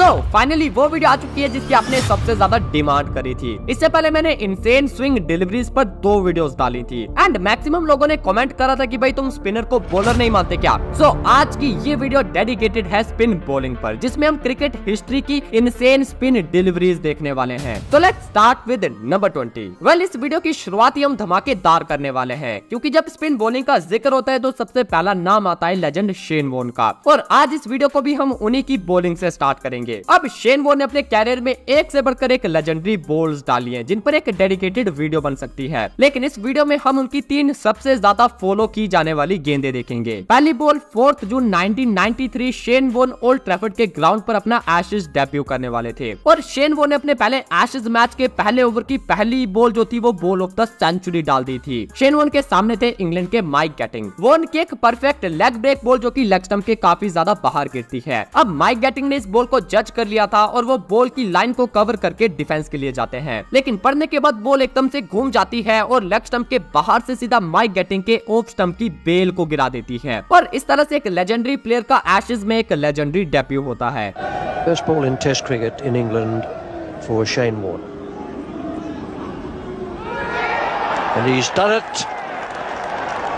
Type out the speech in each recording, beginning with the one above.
Finally वो video आ चुकी है जिसकी आपने सबसे ज्यादा डिमांड करी थी। इससे पहले मैंने इनसेन स्विंग डिलीवरीज पर 2 वीडियोस डाली थी एंड मैक्सिमम लोगों ने कमेंट करा था कि भाई तुम स्पिनर को बॉलर नहीं मानते क्या। आज की ये वीडियो डेडिकेटेड है स्पिन बॉलिंग पर, जिसमें हम क्रिकेट हिस्ट्री की इनसेन स्पिन डिलीवरीज देखने वाले हैं। तो let's start with number 20। Well, इस वीडियो की शुरुआत ही हम धमाकेदार करने वाले हैं, क्योंकि जब स्पिन बॉलिंग का जिक्र होता है तो सबसे पहला नाम आता है लेजेंड शेन वॉर्न का। और आज इस वीडियो को भी हम उन्हीं की बॉलिंग से स्टार्ट करेंगे। अब शेन वॉर्न ने अपने कैरियर में एक से बढ़कर एक लेजेंडरी बॉल्स डाली हैं, जिन पर एक डेडिकेटेड वीडियो बन सकती है, लेकिन इस वीडियो में हम उनकी 3 सबसे ज्यादा फॉलो की जाने वाली गेंदें देखेंगे। पहली बॉल 4 जून 1993 शेन वॉर्न ओल्ड ट्रैफर्ड के ग्राउंड पर अपना एशेज डेब्यू करने वाले थे और शेन वॉर्न ने अपने पहले एशेज मैच के पहले ओवर की पहली बॉल जो थी वो बॉल ऑफ द सेंचुरी डाल दी थी। शेन वॉर्न के सामने थे इंग्लैंड के माइक गैटिंग। वॉर्न की एक परफेक्ट लेग ब्रेक बॉल जो कि लेग स्टंप के काफी ज्यादा बाहर गिरती है। अब माइक गैटिंग ने इस बॉल को जज कर लिया था और वो बॉल की लाइन को कवर करके डिफेंस के लिए जाते हैं, लेकिन पड़ने के बाद बॉल एकदम से घूम जाती है और लेग स्टंप के बाहर से सीधा माइक गैटिंग के ऑफ स्टंप की बेल को गिरा देती है। और इस तरह से एक लेजेंडरी प्लेयर का एशेज में एक लेजेंडरी डेब्यू होता है। First ball in Test cricket in England for Shane Warne. And he's done it.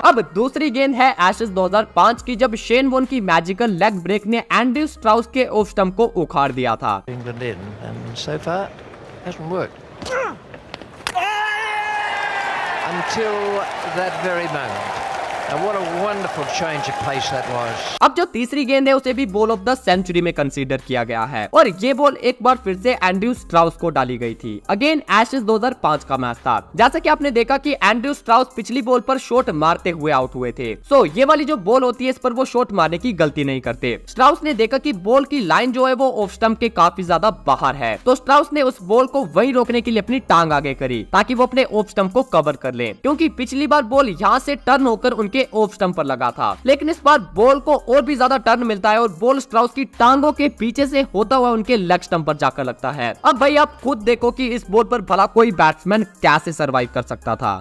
अब दूसरी गेंद है एशेज 2005 की, जब शेन वॉर्न की मैजिकल लेग ब्रेक ने एंड्रयू स्ट्राउस के ऑफ स्टंप को उखाड़ दिया था। England in, and so far hasn't worked. Until that very moment. And what a wonderful change of pace that was. अब जो तीसरी गेंद है उसे भी बॉल ऑफ द सेंचुरी में कंसीडर किया गया है और ये बॉल एक बार फिर से एंड्रयू स्ट्राउस को डाली गई थी। अगेन एशेज 2005 का मैच था। जैसा कि आपने देखा कि एंड्रयू स्ट्राउस पिछली बॉल पर शॉट मारते हुए आउट हुए थे। ये वाली जो बॉल होती है इस पर वो शॉट मारने की गलती नहीं करते। स्ट्राउस ने देखा कि बॉल की लाइन जो है वो ऑफ स्टंप के काफी ज्यादा बाहर है, तो स्ट्राउस ने उस बॉल को वहीं रोकने के लिए अपनी टांग आगे करी ताकि वो अपने ऑफ स्टंप को कवर कर ले, क्योंकि पिछली बार बॉल यहाँ से टर्न होकर उनके ऑफ स्टंप पर लगा था। लेकिन इस बार बॉल को और भी ज्यादा टर्न मिलता है और बॉल स्ट्राउस की टांगों के पीछे से होता हुआ उनके लेग स्टंप पर जाकर लगता है। अब भाई आप खुद देखो कि इस बॉल पर भला कोई बैट्समैन कैसे सरवाइव कर सकता था।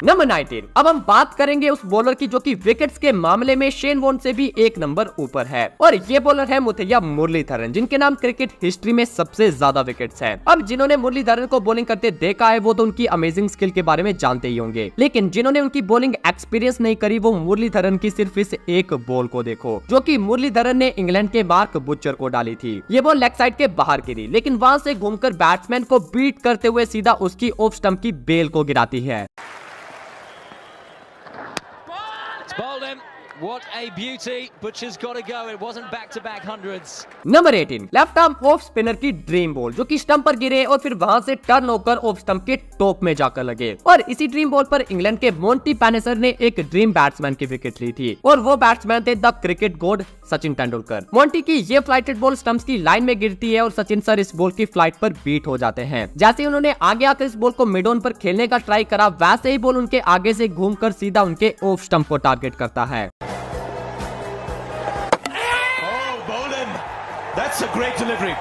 नंबर 19। अब हम बात करेंगे उस बॉलर की जो कि विकेट्स के मामले में शेन वॉर्न से भी एक नंबर ऊपर है, और ये बॉलर है मुथैया मुरलीधरन, जिनके नाम क्रिकेट हिस्ट्री में सबसे ज्यादा विकेट्स हैं। अब जिन्होंने मुरलीधरन को बॉलिंग करते देखा है वो तो उनकी अमेजिंग स्किल के बारे में जानते ही होंगे, लेकिन जिन्होंने उनकी बॉलिंग एक्सपीरियंस नहीं करी वो मुरलीधरन की सिर्फ इस एक बॉल को देखो, जो कि मुरलीधरन ने इंग्लैंड के मार्क बुचर को डाली थी। ये बॉल लेग साइड के बाहर गिरी, लेकिन वहां से घूमकर बैट्समैन को बीट करते हुए सीधा उसकी ऑफ स्टंप की बेल को गिराती है। Bowled him. What a beauty. Butcher's got to go. It wasn't back-to-back hundreds. Number 18। Left arm off spinner की ड्रीम बॉल जो कि स्टंप पर गिरे और फिर वहां से टर्न होकर ऑफ स्टंप के टॉप में जाकर लगे। और इसी ड्रीम बॉल पर इंग्लैंड के मोंटी पैनेसर ने एक ड्रीम बैट्समैन की विकेट ली थी, और वो बैट्समैन थे the cricket God Sachin Tendulkar. Monty की ये फ्लाइटेड बॉल स्टंप्स की लाइन में गिरती है और सचिन सर इस बॉल की फ्लाइट पर बीट हो जाते हैं। जैसे उन्होंने आगे आकर इस बॉल को मिड ऑन पर खेलने का ट्राई करा, वैसे ही बॉल उनके आगे से घूमकर सीधा उनके ऑफ स्टंप को टारगेट करता है। That's a great delivery.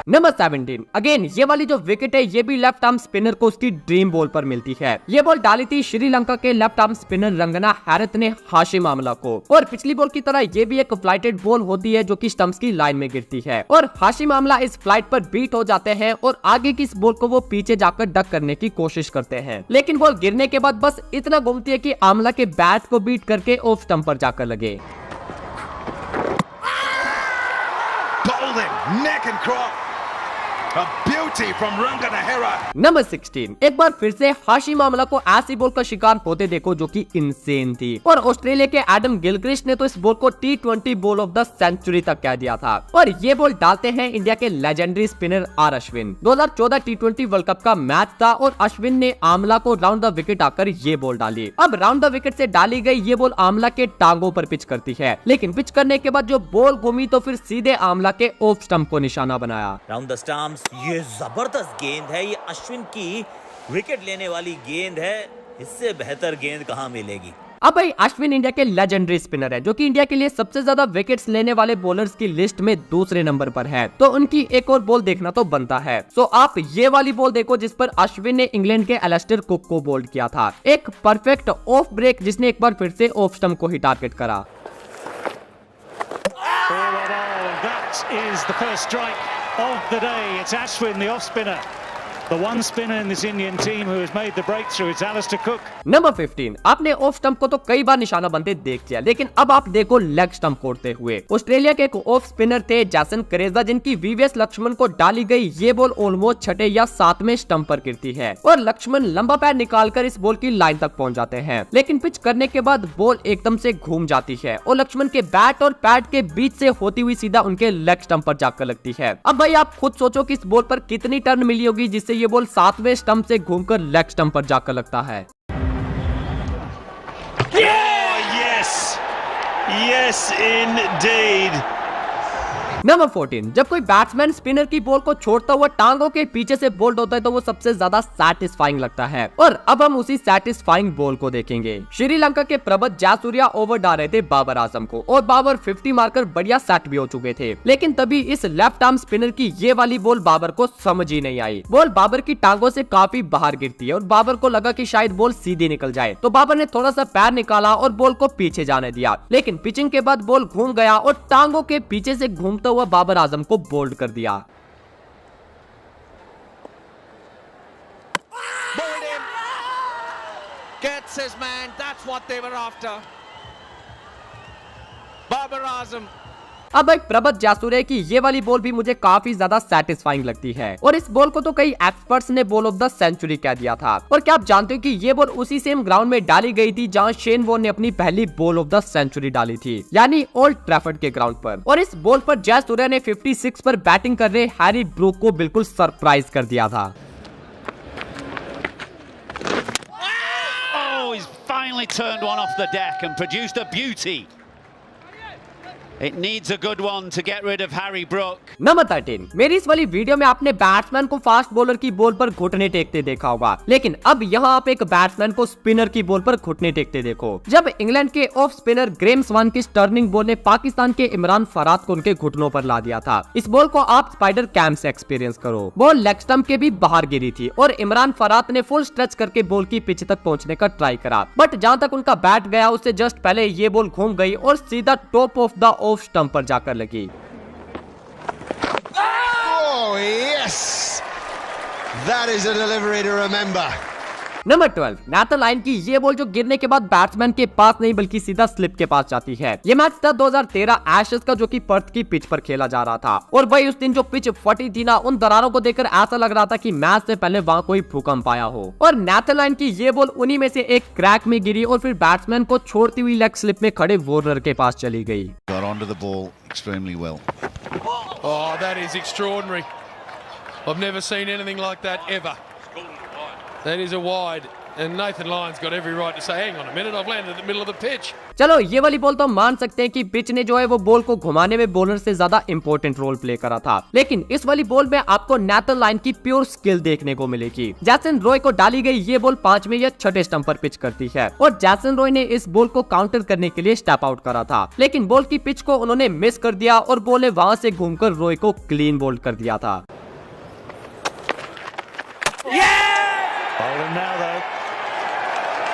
Number 17। Again ये वाली जो विकेट है ये भी लेफ्ट आर्म स्पिनर को उसकी ड्रीम बॉल पर मिलती है। ये बॉल डाली थी श्रीलंका के लेफ्ट आर्म स्पिनर रंगना हैरत ने हाशिम आमला को, और पिछली बॉल की तरह ये भी एक फ्लाइटेड बॉल होती है जो कि स्टंप्स की लाइन में गिरती है, और हाशिम आमला इस फ्लाइट पर बीट हो जाते हैं और आगे की इस बॉल को वो पीछे जाकर डक करने की कोशिश करते हैं, लेकिन बॉल गिरने के बाद बस इतना घूमती है कि आमला के बैट को बीट करके ऑफ स्टंप पर जाकर लगे। Neck and crop. A beauty from Ranganahera. Number 16। एक बार फिर से हाशिम आमला को ऐसी बॉल का शिकार होते देखो जो कि इनसेन थी, और ऑस्ट्रेलिया के एडम गिलक्रिस्ट ने तो इस बॉल को T20 ball of the century तक कह दिया था। और ये बॉल डालते हैं इंडिया के legendary spinner R Ashwin. 2014 T20 world cup का मैच था और अश्विन ने आमला को राउंड द विकेट आकर ये बॉल डाली। अब राउंड द विकेट से डाली गई ये बॉल आमला के टांगों पर पिच करती है, लेकिन पिच करने के बाद जो बॉल घूमी तो फिर सीधे आमला के ऑफ स्टंप को निशाना बनाया। राउंड द स्टंप्स, ये जबरदस्त गेंद है, ये अश्विन की विकेट लेने वाली गेंद है, इससे बेहतर गेंद कहां मिलेगी। अब भाई अश्विन इंडिया के लेजेंडरी स्पिनर है जो कि इंडिया के लिए सबसे ज्यादा विकेट्स लेने वाले बॉलर्स की लिस्ट में दूसरे नंबर पर है, तो उनकी एक और बॉल देखना तो बनता है। आप ये वाली बॉल देखो जिस पर अश्विन ने इंग्लैंड के एलिस्टर कुक को बोल्ड किया था, एक परफेक्ट ऑफ ब्रेक जिसने एक बार फिर से ऑफ स्टंप को ही टारगेट करा। that is the first strike of the day. It's Ashwin, the off spinner. The one spinner in this Indian team who has made the breakthrough. It's Alistair Cook. Number 15। आपने off stump को तो कई बार निशाना बनते देख लिया, लेकिन अब आप देखो लेग स्टंप कोड़ते हुए। ऑस्ट्रेलिया के एक ऑफ स्पिनर थे जैसन करेजा, जिनकी वीवीएस लक्ष्मण को डाली गई ये बॉल ऑलमोस्ट छठे या सातवें स्टंप पर गिरती है और लक्ष्मण लंबा पैर निकालकर इस बॉल की लाइन तक पहुंच जाते हैं, लेकिन पिच करने के बाद बॉल एकदम से घूम जाती है और लक्ष्मण के बैट और पैड के बीच से होती हुई सीधा उनके लेग स्टंप पर जाकर लगती है। अब भाई आप खुद सोचो कि इस बॉल पर कितनी टर्न मिली होगी जिससे ये बॉल सातवें स्टंप से घूमकर लेग स्टंप पर जाकर लगता है। Yes, indeed. नंबर 14। जब कोई बैट्समैन स्पिनर की बॉल को छोड़ता हुआ टांगों के पीछे से बोल्ड होता है तो वो सबसे ज्यादा सैटिस्फाइंग लगता है और अब हम उसी सैटिस्फाइंग बॉल को देखेंगे। श्रीलंका के प्रभत जयसूर्या ओवर डाल रहे थे बाबर आजम को और बाबर 50 मारकर बढ़िया सेट भी हो चुके थे, लेकिन तभी इस लेफ्ट आर्म स्पिनर की ये वाली बॉल बाबर को समझ ही नहीं आई। बॉल बाबर की टांगों से काफी बाहर गिरती है और बाबर को लगा कि शायद बॉल सीधी निकल जाए, तो बाबर ने थोड़ा सा पैर निकाला और बॉल को पीछे जाने दिया, लेकिन पिचिंग के बाद बॉल घूम गया और टांगों के पीछे से घूमता हुआ बाबर आजम को बोल्ड कर दिया। Gets his man, that's what they were after. Babar Azam. अब एक प्रभत जयसूर्या की ये वाली बॉल भी मुझे काफी ज्यादा सेटिस्फाइंग लगती है और इस बॉल को तो कई एक्सपर्ट्स ने बॉल ऑफ द सेंचुरी कह दिया था। और क्या आप जानते हो कि ये बॉल उसी सेम ग्राउंड में डाली गई थी जहां शेन वॉर्न ने अपनी पहली बॉल ऑफ द सेंचुरी डाली थी, यानी ओल्ड ट्रैफर्ड के ग्राउंड पर। और इस बॉल पर जयसूर्या ने 56 पर बैटिंग कर रहे हैरी ब्रूक को बिल्कुल सरप्राइज कर दिया था। Oh, he's finally turned one off the deck and produced a beauty. It needs a good one to get rid of Harry Brook. Number 13। मेरी इस वाली वीडियो में आपने बैट्समैन को फास्ट बॉलर की बॉल पर घुटने टेकते देखा होगा, लेकिन अब यहाँ आप एक बैट्समैन को स्पिनर की बॉल पर घुटने टेकते देखो। जब इंग्लैंड के ऑफ स्पिनर ग्रेम स्वान की टर्निंग बॉल ने पाकिस्तान के इमरान फराद को उनके घुटनों पर ला दिया था। इस बॉल को आप स्पाइडर कैम से एक्सपीरियंस करो। बॉल लेग स्टंप के भी बाहर गिरी थी और इमरान फराद ने फुल स्ट्रेच करके बॉल की पिच तक पहुंचने का ट्राई करा, बट जहां तक उनका बैट गया उससे जस्ट पहले ये बॉल घूम गई और सीधा top of the off stump पर जाकर लगी। Oh, yes! That is a delivery to remember. Number 12। Nathan Lyon की ये बॉल जो गिरने के बाद बैट्समैन के पास नहीं बल्कि सीधा स्लिप के पास जाती है। ये मैच था 2013 एशेज का जो कि पर्थ की पिच पर खेला जा रहा था और भाई उस दिन जो पिच फटी थी ना, उन दरारों को देखकर ऐसा लग रहा था कि मैच से पहले वहाँ कोई भूकंप आया हो। और नेथन लायन की ये बॉल उन्हीं में से एक क्रैक में गिरी और फिर बैट्समैन को छोड़ती हुई लेग स्लिप में खड़े वॉर्नर के पास चली गई। Got onto the ball extremely well. Oh, that is extraordinary. I've never seen anything like that ever. That is a wide, and Nathan Lyon's got every right to say, hang on a minute, I've landed in the middle of the pitch. चलो ये वाली ball तो मान सकते हैं कि pitch ने जो है वो बॉल को घुमाने में बॉलर से ज्यादा इंपॉर्टेंट रोल प्ले करा था, लेकिन इस वाली बॉल में आपको नेथन लायन की प्योर स्किल देखने को मिलेगी। जैसन रॉय को डाली गई ये बॉल 5वें या 6ठे स्टंप पर पिच करती है और जैसन रॉय ने इस बॉल को काउंटर करने के लिए स्टेप आउट करा था, लेकिन बॉल की पिच को उन्होंने मिस कर दिया और बॉल ने वहां से घूमकर रॉय को क्लीन बोल्ड कर दिया था। Bowling now though.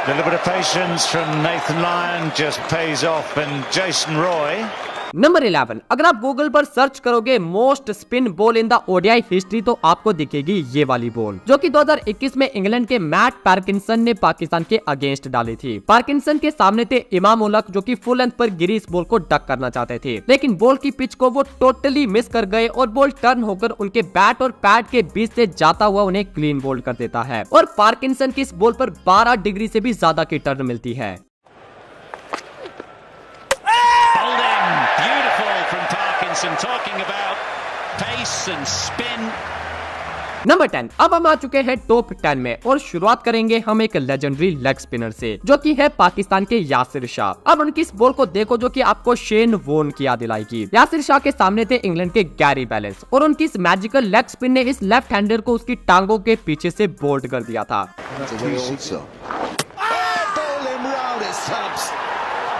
A little bit of patience from Nathan Lyon just pays off, and Jason Roy. Number 11। अगर आप गूगल पर सर्च करोगे most spin ball in the ODI history तो आपको दिखेगी ये वाली बॉल जो कि 2021 में इंग्लैंड के मैट पार्किंसन ने पाकिस्तान के अगेंस्ट डाली थी। पार्किंसन के सामने थे इमाम उलक जो कि फुल लेंथ पर गिरी इस बॉल को डक करना चाहते थे, लेकिन बॉल की पिच को वो टोटली मिस कर गए और बॉल टर्न होकर उनके बैट और पैड के बीच से जाता हुआ उन्हें क्लीन बोल्ड कर देता है और पार्किंसन की इस बॉल पर 12 डिग्री से भी ज्यादा की टर्न मिलती है। Talking about pace and spin. Number 10। अब हम आ चुके हैं टॉप 10 में और शुरुआत करेंगे हम एक लेजेंडरी लेग स्पिनर से जो कि है पाकिस्तान के यासिर शाह। अब उनकी इस बॉल को देखो जो कि आपको शेन वॉर्न की याद दिलाएगी। यासिर शाह के सामने थे इंग्लैंड के गैरी बैलेंस और उनकी इस मैजिकल लेग स्पिन ने इस लेफ्ट हैंडर को उसकी टांगों के पीछे से बोल्ड कर दिया था।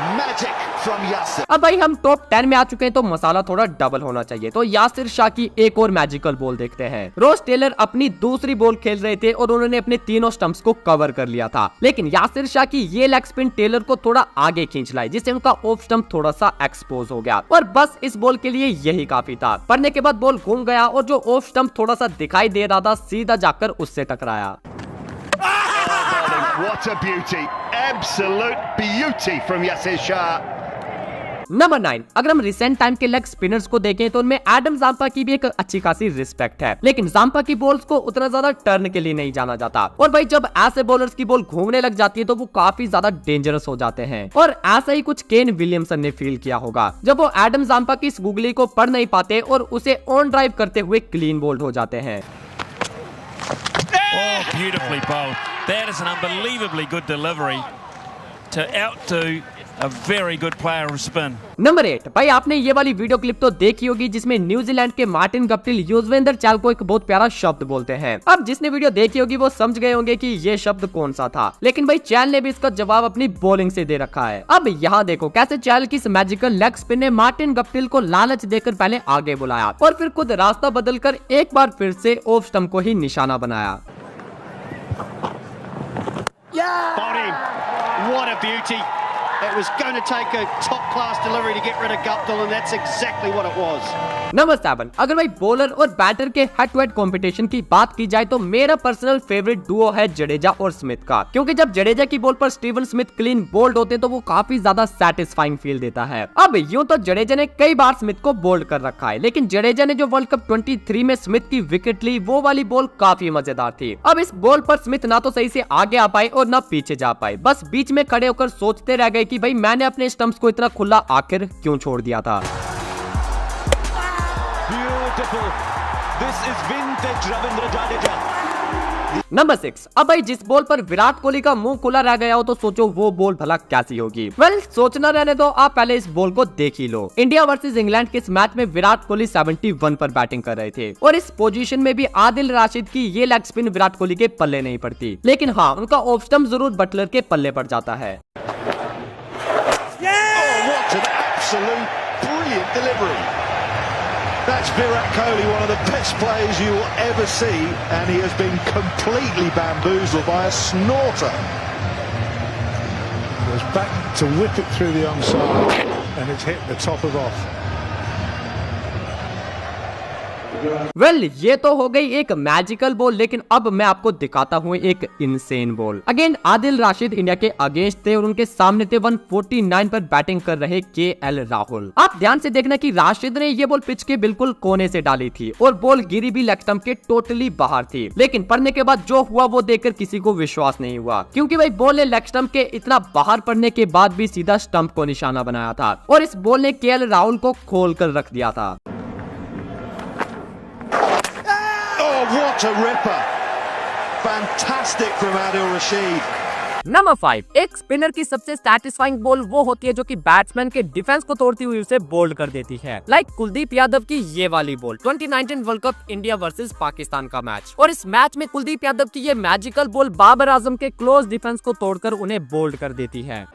Magic from Yasir. अब भाई हम टॉप 10 में आ चुके हैं तो मसाला थोड़ा डबल होना चाहिए। तो यासिर शाह की एक और मैजिकल बॉल देखते हैं। रोस टेलर अपनी दूसरी बॉल खेल रहे थे और उन्होंने अपने तीनों स्टंप्स को कवर कर लिया था, लेकिन यासिर शाह की ये लेग स्पिन टेलर को थोड़ा आगे खींच लाई, जिससे उनका ऑफ स्टंप थोड़ा सा एक्सपोज हो गया और बस इस बॉल के लिए यही काफी था। पड़ने के बाद बॉल घूम गया और जो ऑफ स्टंप थोड़ा सा दिखाई दे रहा था सीधा जाकर उससे टकराया। What a beauty. Absolute beauty from Yasir Shah. Number 9, अगर हम रिसेंट टाइम के लेग स्पिनर्स को देखें तो उनमें एडम जाम्पा की भी एक अच्छी खासी रिस्पेक्ट है, लेकिन जाम्पा की बॉल्स को उतना ज्यादा टर्न के लिए नहीं जाना जाता। और भाई जब ऐसे बॉलर्स की बॉल घूमने लग जाती है तो वो काफी ज्यादा डेंजरस हो जाते हैं, और ऐसा ही कुछ केन विलियमसन ने फील किया होगा जब वो एडम जाम्पा की इस गुगली को पढ़ नहीं पाते और उसे ऑन ड्राइव करते हुए क्लीन बोल्ड हो जाते हैं। Oh, beautifully bowled. That is an unbelievably good delivery to outdo a very good player of spin. Number 8, भाई आपने ये वाली वीडियो क्लिप तो देखी होगी जिसमें न्यूजीलैंड के मार्टिन गप्टिल युजवेंद्र चहल को एक बहुत प्यारा शब्द बोलते हैं। अब जिसने वीडियो देखी होगी वो समझ गए होंगे कि ये शब्द कौन सा था, लेकिन भाई चहल ने भी इसका जवाब अपनी बॉलिंग से दे रखा है। अब यहाँ देखो कैसे चहल की इस मैजिकल लेग स्पिन ने मार्टिन गप्टिल को लालच देकर पहले आगे बुलाया और फिर खुद रास्ता बदलकर एक बार फिर से ऑफ स्टंप को ही निशाना बनाया। Got him. What a beauty. It was going to take a top-class delivery to get rid of Guptill, and that's exactly what it was. Number 7, अगर भाई बॉलर और बैटर के हेड टू हेड कंपटीशन की बात की जाए तो मेरा पर्सनल फेवरेट डुओ है जडेजा और स्मिथ का, क्योंकि जब जडेजा की बॉल पर स्टीवन स्मिथ क्लीन बोल्ड होते हैं तो वो काफी ज्यादा सेटिस्फाइंग फील देता है। अब यूं तो जडेजा ने कई बार स्मिथ को बोल्ड कर रखा है, लेकिन जडेजा ने जो वर्ल्ड कप 23 में स्मिथ की विकेट ली वो वाली बॉल काफी मजेदार थी। अब इस बॉल पर स्मिथ ना तो सही से आगे आ पाए और ना पीछे जा पाए, बस बीच में खड़े होकर सोचते रह गए कि भाई मैंने अपने स्टंप्स को इतना खुला आखिर क्यों छोड़ दिया था। नंबर 6, अब भाई जिस बॉल पर विराट कोहली का मुंह खुला रह गया हो तो सोचो वो बॉल भला कैसी होगी। वेल सोचना रहने दो, आप पहले इस बॉल को देख ही लो। इंडिया वर्सेस इंग्लैंड के इस मैच में विराट कोहली 71 पर बैटिंग कर रहे थे और इस पोजीशन में भी आदिल राशिद की ये लेग स्पिन विराट कोहली के पल्ले नहीं पड़ती, लेकिन हाँ उनका ऑफ स्टंप जरूर बटलर के पल्ले पड़ जाता है। That's Virat Kohli, one of the best players you will ever see, and he has been completely bamboozled by a snorter. Goes back to whip it through the onside, and it's hit the top of off. Well ये तो हो गई एक magical ball, लेकिन अब मैं आपको दिखाता हूँ एक insane ball. Again Adil Rashid India के अगेंस्ट थे और उनके सामने थे 149 पर बैटिंग कर रहे केएल राहुल। आप ध्यान से देखना कि राशिद ने ये बॉल पिच के बिल्कुल कोने से डाली थी और बॉल गिरी भी लेग स्टंप के टोटली बाहर थी, लेकिन पड़ने के बाद जो हुआ वो देखकर किसी को विश्वास नहीं हुआ, क्योंकि भाई बॉल ने लेग स्टंप के इतना बाहर पड़ने के बाद भी सीधा स्टंप को निशाना बनाया था और इस बॉल ने केएल राहुल को खोल कर रख दिया था। What a ripper! Fantastic from Adil Rashid. Number 5, एक स्पिनर की सबसे सैटिस्फाइंग बॉल वो होती है जो कि बैट्समैन के डिफेंस को तोड़ती हुई उसे बोल्ड कर देती है। लाइक कुलदीप यादव की ये वाली ball 2019 world cup India versus Pakistan का मैच, और इस मैच में कुलदीप यादव की ये मैजिकल बॉल बाबर आजम के क्लोज डिफेंस को तोड़कर उन्हें बोल्ड कर देती है।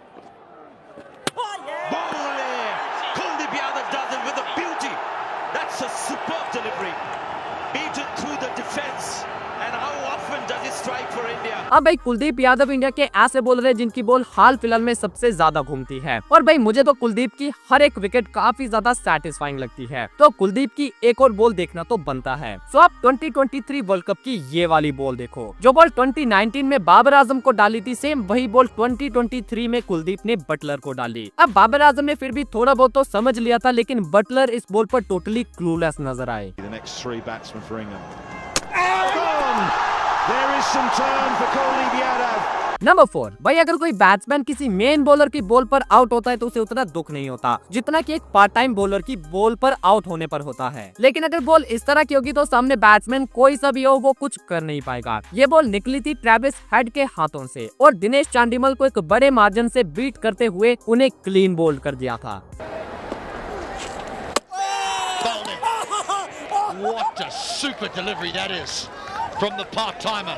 अब भाई कुलदीप यादव इंडिया के ऐसे बॉलर हैं जिनकी बॉल हाल फिलहाल में सबसे ज्यादा घूमती है, और भाई मुझे तो कुलदीप की हर एक विकेट काफी ज्यादा सैटिस्फाइंग लगती है, तो कुलदीप की एक और बॉल देखना तो बनता है। सो आप 2023 वर्ल्ड कप की ये वाली बॉल देखो, जो बॉल 2019 में बाबर आजम को डाली थी, सेम वही बॉल 2023 में कुलदीप ने बटलर को डाली। अब बाबर आजम ने फिर भी थोड़ा बहुत तो समझ लिया था, लेकिन बटलर इस बॉल पर टोटली क्लूलेस नजर आए। There is some turn for Kuldeep Yadav. Number 4, भाई अगर कोई बैट्समैन किसी मेन बॉलर की बॉल पर आउट होता है तो उसे उतना दुख नहीं होता जितना कि एक पार्ट टाइम बॉलर की बॉल पर आउट होने पर होता है, लेकिन अगर बॉल इस तरह की होगी तो सामने बैट्समैन कोई सा भी हो वो कुछ कर नहीं पाएगा। ये बॉल निकली थी ट्रेविस हेड के हाथों से और दिनेश चांडिमल को एक बड़े मार्जिन से बीट करते हुए उन्हें क्लीन बोल्ड कर दिया था। What a super delivery that is from the part-timer.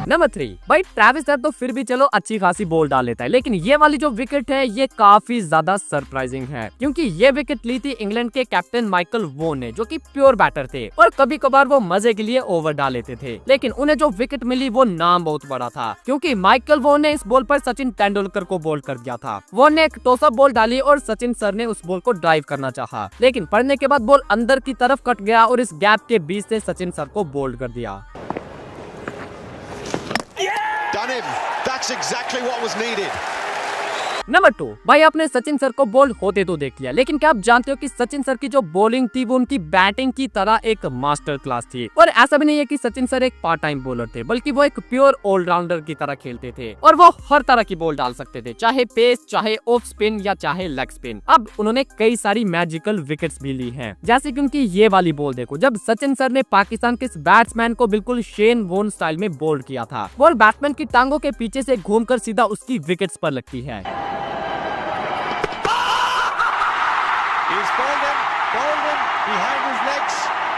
Number 3, भाई ट्रेविस हेड तो फिर भी चलो अच्छी खासी बॉल डाल लेता है, लेकिन ये वाली जो विकेट है ये काफी ज्यादा सरप्राइजिंग है, क्योंकि ये विकेट ली थी इंग्लैंड के कैप्टन माइकल वोन ने, जो कि प्योर बैटर थे और कभी कभार वो मजे के लिए ओवर डाल लेते थे। लेकिन उन्हें जो विकेट मिली वो नाम बहुत बड़ा था, क्योंकि माइकल वोन ने इस बॉल पर सचिन तेंदुलकर को बोल्ड कर दिया था। वोन ने एक टॉसअप बॉल डाली और सचिन सर ने उस बॉल को ड्राइव करना चाहा, लेकिन पड़ने के बाद बॉल अंदर की तरफ कट गया और इस गैप के बीच से सचिन सर को बोल्ड कर दिया। Done him. That's exactly what was needed. Number 2, भाई आपने सचिन सर को बॉल होते तो देख लिया, लेकिन क्या आप जानते हो कि सचिन सर की जो बॉलिंग थी वो उनकी बैटिंग की तरह एक मास्टर क्लास थी। और ऐसा भी नहीं है कि सचिन सर एक पार्ट टाइम बॉलर थे, बल्कि वो एक प्योर ऑलराउंडर की तरह खेलते थे और वो हर तरह की बॉल डाल सकते थे, चाहे पेस, चाहे ऑफ स्पिन या चाहे लेग स्पिन। अब उन्होंने कई सारी मैजिकल विकेट्स भी ली हैं, जैसे कि उनकी ये वाली बॉल देखो, जब सचिन सर ने पाकिस्तान के इस बैट्समैन को बिल्कुल शेन वॉर्न स्टाइल में बोल्ड किया था, बॉल बैट्समैन की टांगों के पीछे से घूमकर सीधा उसकी विकेट्स पर लगती है।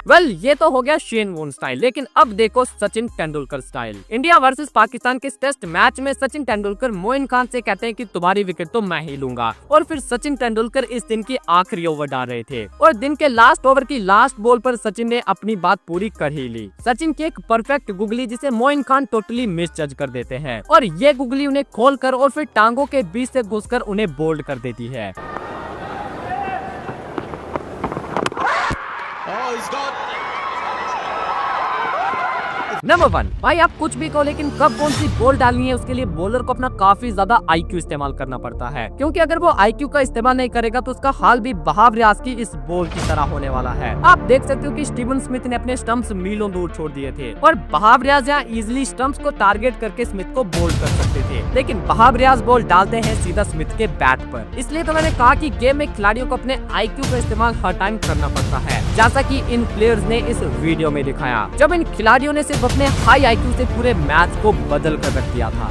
वेल, ये तो हो गया शेन वॉर्न स्टाइल, लेकिन अब देखो Sachin Tendulkar style. India versus Pakistan के टेस्ट मैच में सचिन तेंदुलकर मोइन खान से कहते हैं कि तुम्हारी विकेट तो मैं ही लूंगा, और फिर सचिन तेंदुलकर इस दिन की आखिरी ओवर डाल रहे थे और दिन के लास्ट ओवर की लास्ट बॉल पर सचिन ने अपनी बात पूरी कर ही ली। सचिन की एक परफेक्ट गुगली जिसे मोइन खान टोटली मिस जज कर देते हैं, और ये गुगली उन्हें खोलकर और फिर टांगों के बीच से घुसकर उन्हें बोल्ड कर देती है। नंबर 1, भाई आप कुछ भी कहो, लेकिन कब कौन सी बॉल डालनी है उसके लिए बॉलर को अपना काफी ज्यादा आईक्यू इस्तेमाल करना पड़ता है, क्योंकि अगर वो आईक्यू का इस्तेमाल नहीं करेगा तो उसका हाल भी बहाव रियाज की इस बॉल की तरह होने वाला है। आप देख सकते हो कि स्टीवन स्मिथ ने अपने स्टंप्स मीलों दूर छोड़ दिए थे और बहाव रियाज यहाँ इजिली स्टंप्स को टारगेट करके स्मिथ को बोल्ड कर सकते थे, लेकिन बहाव रियाज बॉल डालते हैं सीधा स्मिथ के बैट पर। इसलिए तो मैंने कहा कि गेम में खिलाड़ियों को अपने आईक्यू का इस्तेमाल हर टाइम करना पड़ता है, जैसा कि इन प्लेयर्स ने इस वीडियो में दिखाया, जब इन खिलाड़ियों ने सिर्फ अपने हाई आईक्यू से पूरे मैच को बदल कर रख दिया था।